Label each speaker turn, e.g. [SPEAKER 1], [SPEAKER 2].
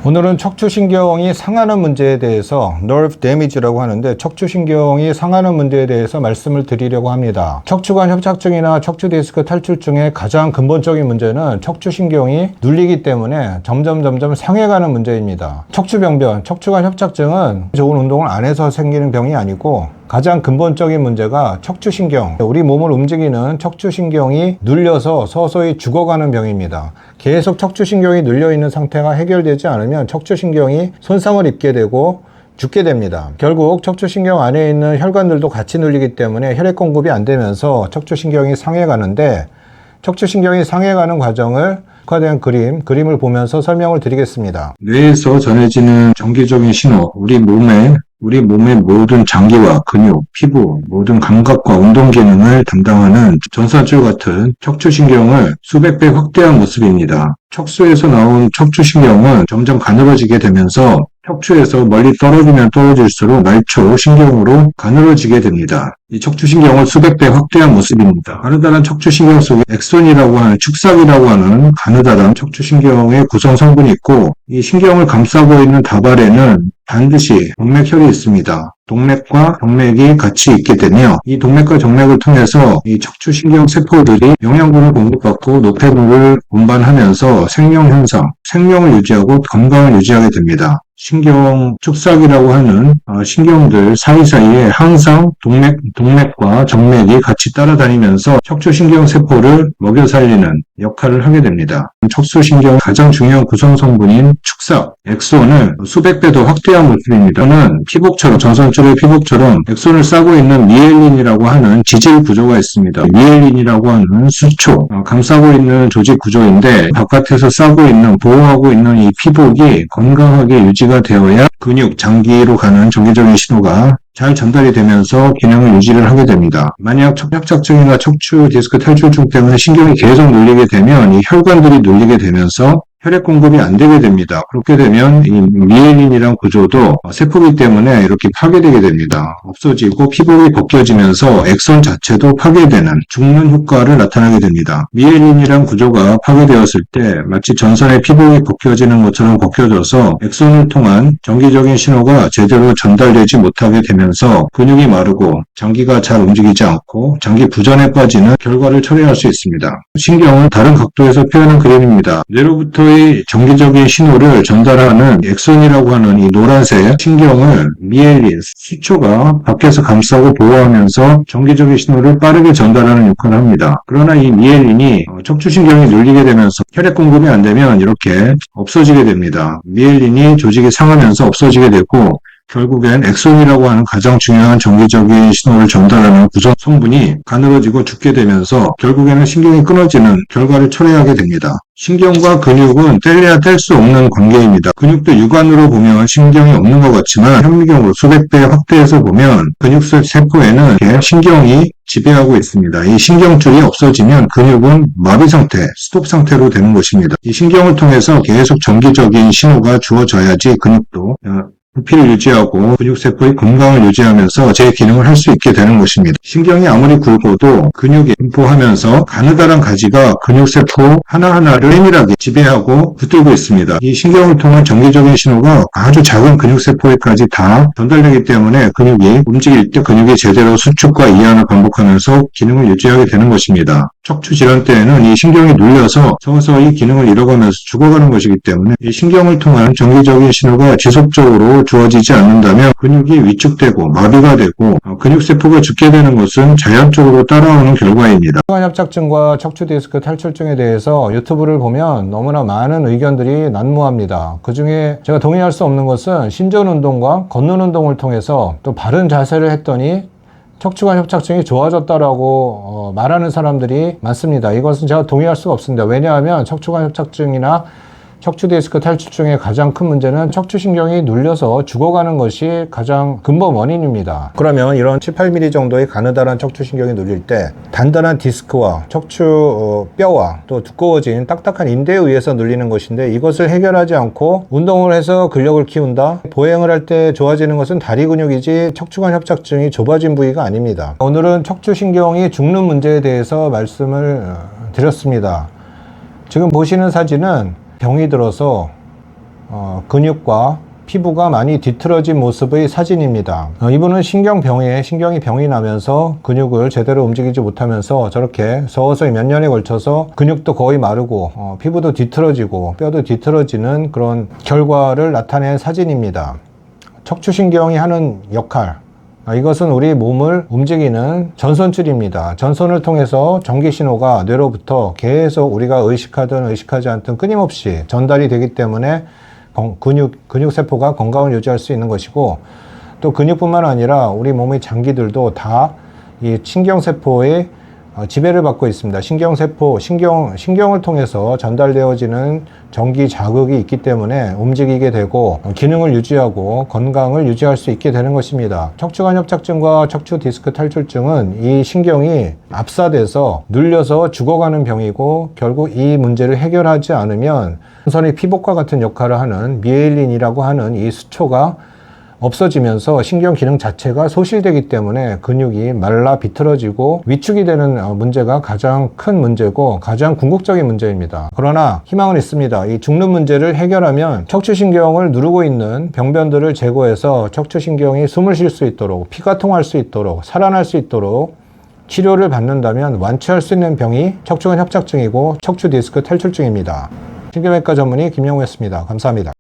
[SPEAKER 1] 오늘은 척추신경이 상하는 문제에 대해서 nerve damage라고 하는데 척추신경이 상하는 문제에 대해서 말씀을 드리려고 합니다. 척추관 협착증이나 척추디스크 탈출증의 가장 근본적인 문제는 척추신경이 눌리기 때문에 점점 상해가는 문제입니다. 척추병변, 척추관 협착증은 좋은 운동을 안 해서 생기는 병이 아니고 가장 근본적인 문제가 척추신경, 우리 몸을 움직이는 척추신경이 눌려서 서서히 죽어가는 병입니다. 계속 척추신경이 눌려있는 상태가 해결되지 않으면 척추신경이 손상을 입게 되고 죽게 됩니다. 결국 척추신경 안에 있는 혈관들도 같이 눌리기 때문에 혈액 공급이 안 되면서 척추신경이 상해가는데, 척추신경이 상해가는 과정을 특화된 그림을 보면서 설명을 드리겠습니다.
[SPEAKER 2] 뇌에서 전해지는 정기적인 신호, 우리 몸의 모든 장기와 근육, 피부, 모든 감각과 운동 기능을 담당하는 전사줄 같은 척추신경을 수백 배 확대한 모습입니다. 척수에서 나온 척추신경은 점점 가늘어지게 되면서 척추에서 멀리 떨어지면 떨어질수록 말초 신경으로 가늘어지게 됩니다. 이 척추신경을 수백 배 확대한 모습입니다. 가느다란 척추신경 속에 엑손이라고 하는 축삭이라고 하는 가느다란 척추신경의 구성 성분이 있고, 이 신경을 감싸고 있는 다발에는 반드시 동맥혈이 있습니다. 동맥과 정맥이 같이 있게 되며 이 동맥과 정맥을 통해서 이 척추신경 세포들이 영양분을 공급받고 노폐물을 운반하면서 생명을 유지하고 건강을 유지하게 됩니다. 신경 축삭이라고 하는 신경들 사이사이에 항상 동맥과 정맥이 같이 따라다니면서 척추신경 세포를 먹여 살리는 역할을 하게 됩니다. 척추신경 가장 중요한 구성 성분인 축삭, 엑손을 수백 배 더 확대한 모습입니다. 이는 피복처럼, 전선줄의 피복처럼 엑손을 싸고 있는 미엘린이라고 하는 지질 구조가 있습니다. 미엘린이라고 하는 수초, 감싸고 있는 조직 구조인데 바깥에서 싸고 있는, 보호하고 있는 이 피복이 건강하게 유지가 되어야 근육, 장기로 가는 정기적인 신호가 잘 전달이 되면서 기능을 유지를 하게 됩니다. 만약 협착증이나 척추 디스크 탈출증 때문에 신경이 계속 눌리게 되면 이 혈관들이 눌리게 되면서 혈액 공급이 안 되게 됩니다. 그렇게 되면 이 미엘린이란 구조도 세포기 때문에 이렇게 파괴되게 됩니다. 없어지고 피복이 벗겨지면서 엑손 자체도 파괴되는 죽는 효과를 나타나게 됩니다. 미엘린이란 구조가 파괴되었을 때 마치 전선의 피복이 벗겨지는 것처럼 벗겨져서 엑손을 통한 정기적인 신호가 제대로 전달되지 못하게 되면서 근육이 마르고 장기가 잘 움직이지 않고 장기 부전에 빠지는 결과를 초래할 수 있습니다. 신경은 다른 각도에서 표현한 그림입니다. 뇌로부터의 정기적인 신호를 전달하는 엑손이라고 하는 이 노란색 신경을 미엘린, 수초가 밖에서 감싸고 보호하면서 정기적인 신호를 빠르게 전달하는 역할을 합니다. 그러나 이 미엘린이 척추신경이 눌리게 되면서 혈액 공급이 안 되면 이렇게 없어지게 됩니다. 미엘린이 조직이 상하면서 없어지게 되고 결국엔 엑손이라고 하는 가장 중요한 정기적인 신호를 전달하는 구성 성분이 가늘어지고 죽게 되면서 결국에는 신경이 끊어지는 결과를 초래하게 됩니다. 신경과 근육은 뗄래야 뗄 수 없는 관계입니다. 근육도 육안으로 보면 신경이 없는 것 같지만 현미경으로 수백 배 확대해서 보면 근육속 세포에는 신경이 지배하고 있습니다. 이 신경줄이 없어지면 근육은 마비 상태, 스톱 상태로 되는 것입니다. 이 신경을 통해서 계속 정기적인 신호가 주어져야지 근육도 부피를 유지하고 근육세포의 건강을 유지하면서 제 기능을 할 수 있게 되는 것입니다. 신경이 아무리 굵어도 근육이 분포하면서 가느다란 가지가 근육세포 하나하나를 세밀하게 지배하고 붙들고 있습니다. 이 신경을 통한 정기적인 신호가 아주 작은 근육세포에까지 다 전달되기 때문에 근육이 움직일 때 근육이 제대로 수축과 이완을 반복하면서 기능을 유지하게 되는 것입니다. 척추 질환 때에는 이 신경이 눌려서 서서히 기능을 잃어가면서 죽어가는 것이기 때문에 이 신경을 통한 정기적인 신호가 지속적으로 주어지지 않는다면 근육이 위축되고 마비가 되고 근육세포가 죽게 되는 것은 자연적으로 따라오는 결과입니다.
[SPEAKER 1] 척추관 협착증과 척추 디스크 탈출증에 대해서 유튜브를 보면 너무나 많은 의견들이 난무합니다. 그 중에 제가 동의할 수 없는 것은 신전 운동과 걷는 운동을 통해서 또 바른 자세를 했더니 척추관 협착증이 좋아졌다라고 말하는 사람들이 많습니다. 이것은 제가 동의할 수가 없습니다. 왜냐하면 척추관 협착증이나 척추 디스크 탈출증의 가장 큰 문제는 척추신경이 눌려서 죽어가는 것이 가장 근본 원인입니다. 그러면 이런 7, 8mm 정도의 가느다란 척추신경이 눌릴 때 단단한 디스크와 척추 뼈와 또 두꺼워진 딱딱한 인대에 의해서 눌리는 것인데, 이것을 해결하지 않고 운동을 해서 근력을 키운다, 보행을 할 때 좋아지는 것은 다리 근육이지 척추관 협착증이 좁아진 부위가 아닙니다. 오늘은 척추신경이 죽는 문제에 대해서 말씀을 드렸습니다. 지금 보시는 사진은 병이 들어서 근육과 피부가 많이 뒤틀어진 모습의 사진입니다. 이분은 신경이 병이 나면서 근육을 제대로 움직이지 못하면서 저렇게 서서히 몇 년에 걸쳐서 근육도 거의 마르고 피부도 뒤틀어지고 뼈도 뒤틀어지는 그런 결과를 나타낸 사진입니다. 척추신경이 하는 역할, 이것은 우리 몸을 움직이는 전선줄입니다. 전선을 통해서 전기신호가 뇌로부터 계속 우리가 의식하든 의식하지 않든 끊임없이 전달이 되기 때문에 근육세포가 건강을 유지할 수 있는 것이고, 또 근육뿐만 아니라 우리 몸의 장기들도 다 이 신경세포의 지배를 받고 있습니다. 신경을 통해서 전달되어지는 전기 자극이 있기 때문에 움직이게 되고 기능을 유지하고 건강을 유지할 수 있게 되는 것입니다. 척추관협착증과 척추 디스크 탈출증은 이 신경이 압사돼서 눌려서 죽어가는 병이고, 결국 이 문제를 해결하지 않으면 전선의 피복과 같은 역할을 하는 미에린이라고 하는 이 수초가 없어지면서 신경 기능 자체가 소실되기 때문에 근육이 말라 비틀어지고 위축이 되는 문제가 가장 큰 문제고 가장 궁극적인 문제입니다. 그러나 희망은 있습니다. 이 죽는 문제를 해결하면 척추신경을 누르고 있는 병변들을 제거해서 척추신경이 숨을 쉴 수 있도록, 피가 통할 수 있도록, 살아날 수 있도록 치료를 받는다면 완치할 수 있는 병이 척추관 협착증이고 척추 디스크 탈출증입니다. 신경외과 전문의 김영우였습니다. 감사합니다.